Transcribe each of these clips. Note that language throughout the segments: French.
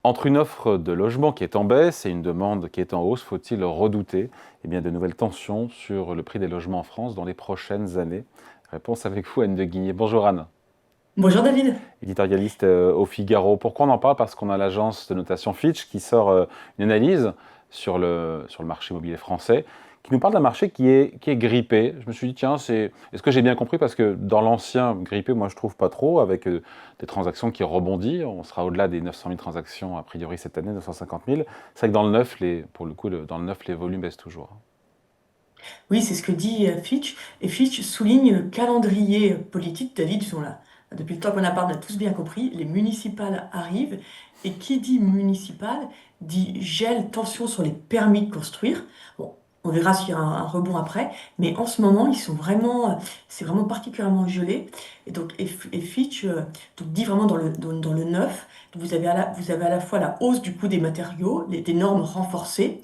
Entre une offre de logement qui est en baisse et une demande qui est en hausse, faut-il redouter de nouvelles tensions sur le prix des logements en France dans les prochaines années? Réponse avec vous, Anne de Guigné. Bonjour Anne, Bonjour David. éditorialiste au Figaro. Pourquoi on en parle? Parce qu'on a l'agence de notation Fitch qui sort une analyse sur le marché immobilier français, qui nous parle d'un marché qui est grippé. Je me suis dit, tiens, est-ce que j'ai bien compris? Parce que dans l'ancien grippé, moi je trouve pas trop, avec des transactions qui rebondissent. On sera au-delà des 900 000 transactions a priori cette année, 950 000. C'est vrai que dans le neuf, pour le coup, dans le neuf, les volumes baissent toujours. Oui, c'est ce que dit Fitch. Et Fitch souligne le calendrier politique. David, ils sont là. Depuis le temps qu'on a parlé, on a tous bien compris. Les municipales arrivent. Et qui dit municipal dit gel, tension sur les permis de construire. Bon, on verra s'il y a un rebond après. Mais en ce moment, c'est vraiment particulièrement gelé. Et Fitch donc dit vraiment dans le neuf, vous avez à la fois la hausse du coût des matériaux, des normes renforcées.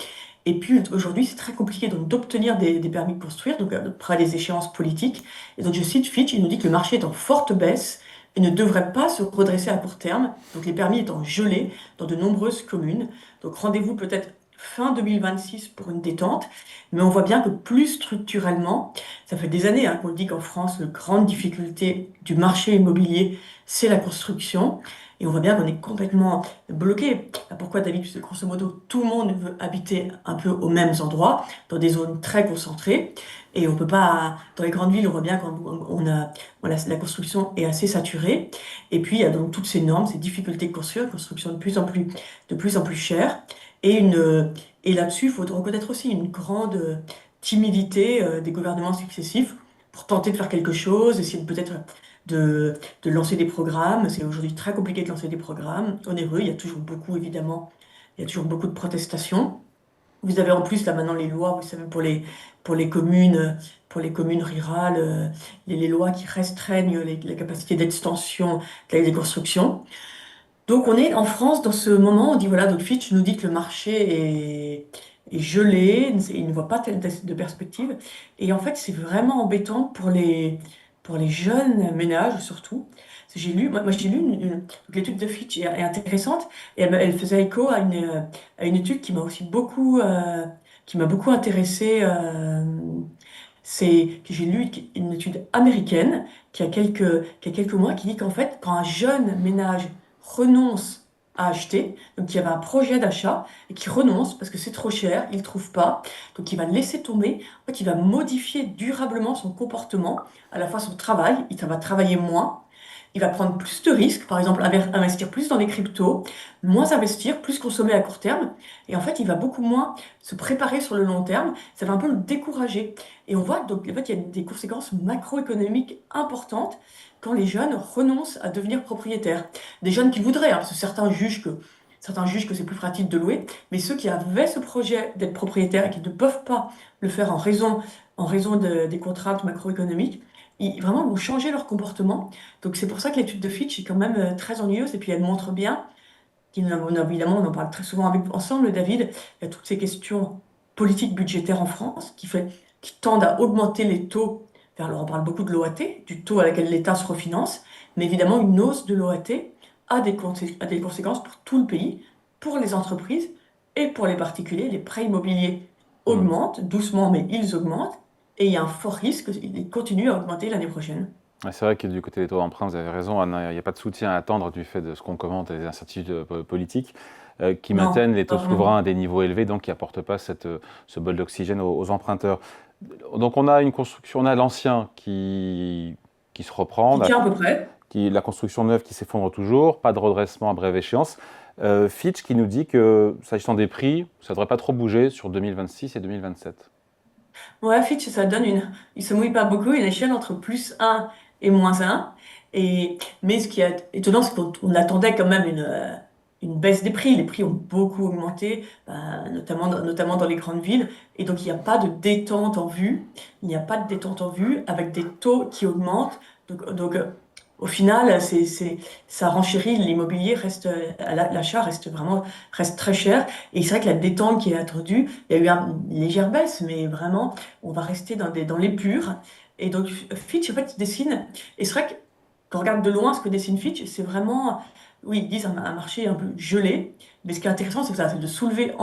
Et puis aujourd'hui, c'est très compliqué donc d'obtenir des permis de construire, donc après les échéances politiques. Et donc je cite Fitch, il nous dit que le marché est en forte baisse et ne devrait pas se redresser à court terme, donc les permis étant gelés dans de nombreuses communes. Donc rendez-vous peut-être fin 2026 pour une détente, mais on voit bien que plus structurellement, ça fait des années qu'on dit qu'en France, la grande difficulté du marché immobilier, c'est la construction. Et on voit bien qu'on est complètement bloqué. Pourquoi, David? Puisque grosso modo, tout le monde veut habiter un peu aux mêmes endroits, dans des zones très concentrées. Et on peut pas, dans les grandes villes, on voit bien voilà, la construction est assez saturée. Et puis, il y a donc toutes ces normes, ces difficultés de construire, une construction de plus en plus chère. Et et là-dessus, il faut reconnaître aussi une grande timidité des gouvernements successifs pour tenter de faire quelque chose, essayer peut-être de lancer des programmes. C'est aujourd'hui très compliqué de lancer des programmes onéreux. Il y a toujours beaucoup, évidemment, il y a toujours beaucoup de protestations. Vous avez en plus là maintenant les lois, vous savez, pour les communes rurales, les lois qui restreignent les capacités d'extension des constructions. Donc on est en France dans ce moment, on dit voilà, donc Fitch nous dit que le marché est gelé, il ne voit pas telle de perspective. Et en fait, c'est vraiment embêtant pour les jeunes ménages surtout. J'ai lu, moi j'ai lu donc l'étude de Fitch est intéressante et elle faisait écho à une étude qui m'a beaucoup intéressée. C'est que j'ai lu une étude américaine qui a quelques mois qui dit qu'en fait, quand un jeune ménage renonce à acheter, donc il y avait un projet d'achat et qui renonce parce que c'est trop cher, il ne trouve pas, donc il va laisser tomber, en fait il va modifier durablement son comportement, à la fois son travail, il va travailler moins, il va prendre plus de risques, par exemple investir plus dans les cryptos, moins investir, plus consommer à court terme, et en fait il va beaucoup moins se préparer sur le long terme, ça va un peu le décourager. Et on voit donc en fait il y a des conséquences macroéconomiques importantes quand les jeunes renoncent à devenir propriétaires. Des jeunes qui voudraient, parce que certains jugent que c'est plus pratique de louer, mais ceux qui avaient ce projet d'être propriétaire et qui ne peuvent pas le faire en raison des contraintes macroéconomiques, ils vraiment vont changer leur comportement. Donc c'est pour ça que l'étude de Fitch est quand même très ennuyeuse et puis elle montre bien, évidemment on en parle très souvent ensemble, David, il y a toutes ces questions politiques budgétaires en France qui tendent à augmenter les taux. Alors on parle beaucoup de l'OAT, du taux à laquelle l'État se refinance, mais évidemment une hausse de l'OAT a des conséquences pour tout le pays, pour les entreprises et pour les particuliers. Les prêts immobiliers Hmm. augmentent doucement, mais ils augmentent, et il y a un fort risque qu'ils continuent à augmenter l'année prochaine. Ouais, c'est vrai que du côté des taux d'emprunt, vous avez raison, Anne, il n'y a pas de soutien à attendre du fait de ce qu'on commente et des incertitudes politiques qui maintiennent Non, les pas taux vraiment. souverains à des niveaux élevés, donc qui n'apportent pas ce bol d'oxygène aux emprunteurs. Donc on a une construction, on a l'ancien qui se reprend, Qui tient à peu près. la construction neuve qui s'effondre toujours, pas de redressement à brève échéance. Fitch qui nous dit que, s'agissant des prix, ça ne devrait pas trop bouger sur 2026 et 2027. Ouais, Fitch, ça donne il se mouille pas beaucoup, une échelle entre +1 et -1. Mais ce qui est étonnant, c'est qu'on attendait quand même une baisse des prix. Les prix ont beaucoup augmenté, notamment dans les grandes villes. Et donc, il n'y a pas de détente en vue. Il n'y a pas de détente en vue avec des taux qui augmentent. Au final, ça renchérit, l'immobilier l'achat reste très cher. Et c'est vrai que la détente qui est attendue, il y a eu une légère baisse, mais vraiment, on va rester dans l'épure. Et donc, Fitch, en fait, dessine. Et c'est vrai que quand on regarde de loin ce que dessine Fitch, c'est vraiment oui, ils disent un marché un peu gelé. Mais ce qui est intéressant, c'est que ça, c'est de soulever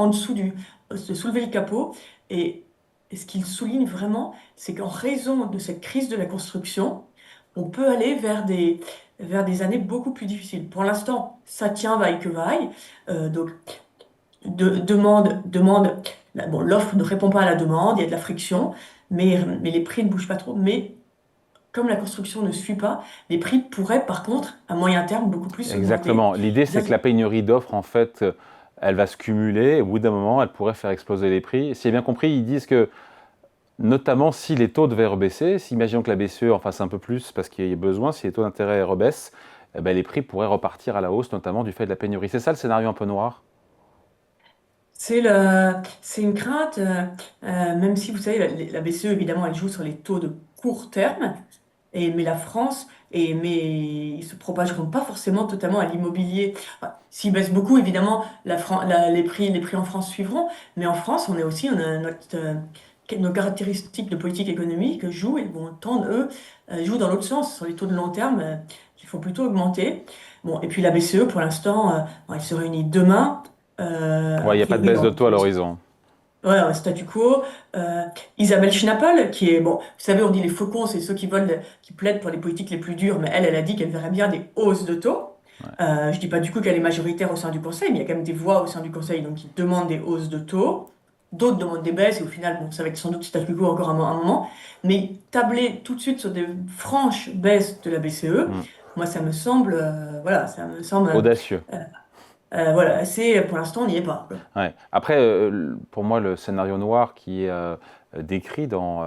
de soulever le capot. Et, et ce qu'ils soulignent vraiment, c'est qu'en raison de cette crise de la construction, on peut aller vers des années beaucoup plus difficiles. Pour l'instant, ça tient vaille que vaille. Donc, bon, l'offre ne répond pas à la demande, il y a de la friction, mais les prix ne bougent pas trop. Mais comme la construction ne suit pas, les prix pourraient par contre, à moyen terme, beaucoup plus augmenter. Exactement. L'idée, Et ça, c'est que la pénurie d'offres, en fait, elle va se cumuler. Et au bout d'un moment, elle pourrait faire exploser les prix. Si j'ai bien compris, ils disent que, notamment si les taux devaient rebaisser, si imaginons que la BCE en fasse un peu plus parce qu'il y a besoin, si les taux d'intérêt rebaissent, eh ben, les prix pourraient repartir à la hausse, notamment du fait de la pénurie. C'est ça le scénario un peu noir? c'est une crainte, même si vous savez, la BCE, évidemment, elle joue sur les taux de court terme, mais la France, mais ils se propageront pas forcément totalement à l'immobilier. Enfin, s'ils baissent beaucoup, évidemment, les prix en France suivront, mais en France, on a nos caractéristiques de politique économique jouent et vont tendre, eux, jouent dans l'autre sens, sur les taux de long terme, qu'il faut plutôt augmenter. Bon, et puis la BCE, pour l'instant, bon, elle se réunit demain, Ouais, a il n'y a pas de priori, baisse de taux à l'horizon. ouais, un statu quo. Isabelle Schnabel, qui est, bon, vous savez, on dit les faucons, c'est ceux qui veulent, qui plaident pour les politiques les plus dures, mais elle a dit qu'elle verrait bien des hausses de taux. Je dis pas du coup qu'elle est majoritaire au sein du Conseil, mais il y a quand même des voix au sein du Conseil donc, qui demandent des hausses de taux. D'autres demandent des baisses, et au final, bon, ça va être sans doute statu quo encore un moment. Mais tabler tout de suite sur des franches baisses de la BCE, Hmm. moi, ça me semble, voilà, ça me semble, Audacieux. euh, voilà, c'est, pour l'instant, on n'y est pas, quoi. Ouais. Après, pour moi, le scénario noir qui est décrit dans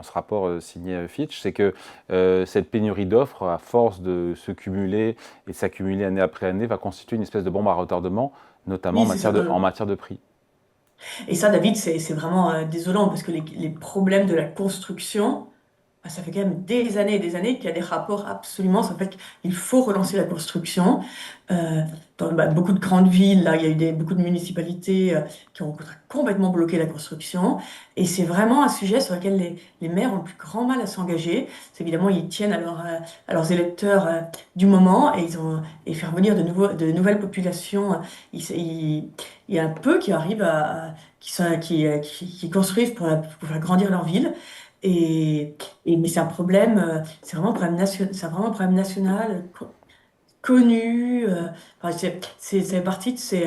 ce rapport signé Fitch, c'est que cette pénurie d'offres, à force de se cumuler et de s'accumuler année après année, va constituer une espèce de bombe à retardement, notamment Oui, c'est ça. en matière de prix. Et ça, David, c'est vraiment désolant parce que les problèmes de la construction, ah, ça fait quand même des années et des années qu'il y a des rapports absolument sur le fait qu'il faut relancer la construction. Euh, dans beaucoup de grandes villes, là, il y a eu beaucoup de municipalités qui ont complètement bloqué la construction. Et c'est vraiment un sujet sur lequel les maires ont le plus grand mal à s'engager. C'est évidemment, ils tiennent à leurs électeurs du moment et, et faire venir de nouvelles populations. Il y a un peu qui arrivent qui construisent pour faire grandir leur ville. Et, mais c'est un problème, c'est vraiment un problème national, c'est vraiment un problème national connu. Enfin, ça fait partie ça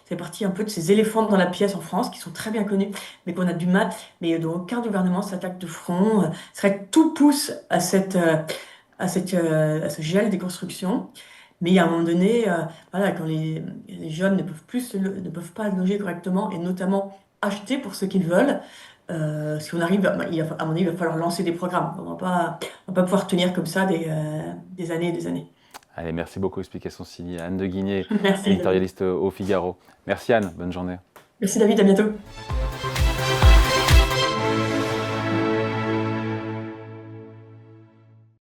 fait partie un peu de ces éléphants dans la pièce en France qui sont très bien connus, mais qu'on a du mal, mais dont aucun gouvernement s'attaque de front. C'est vrai que tout pousse à ce gel des constructions. Mais il y a un moment donné, voilà, quand les jeunes ne peuvent pas loger correctement et notamment acheter pour ce qu'ils veulent, si on arrive, à mon avis, il va falloir lancer des programmes. On va pas pouvoir tenir comme ça des années et des années. Allez, merci beaucoup. Explication signée Anne de Guigné, Merci David. éditorialiste au Figaro. Merci Anne, bonne journée. Merci David, à bientôt.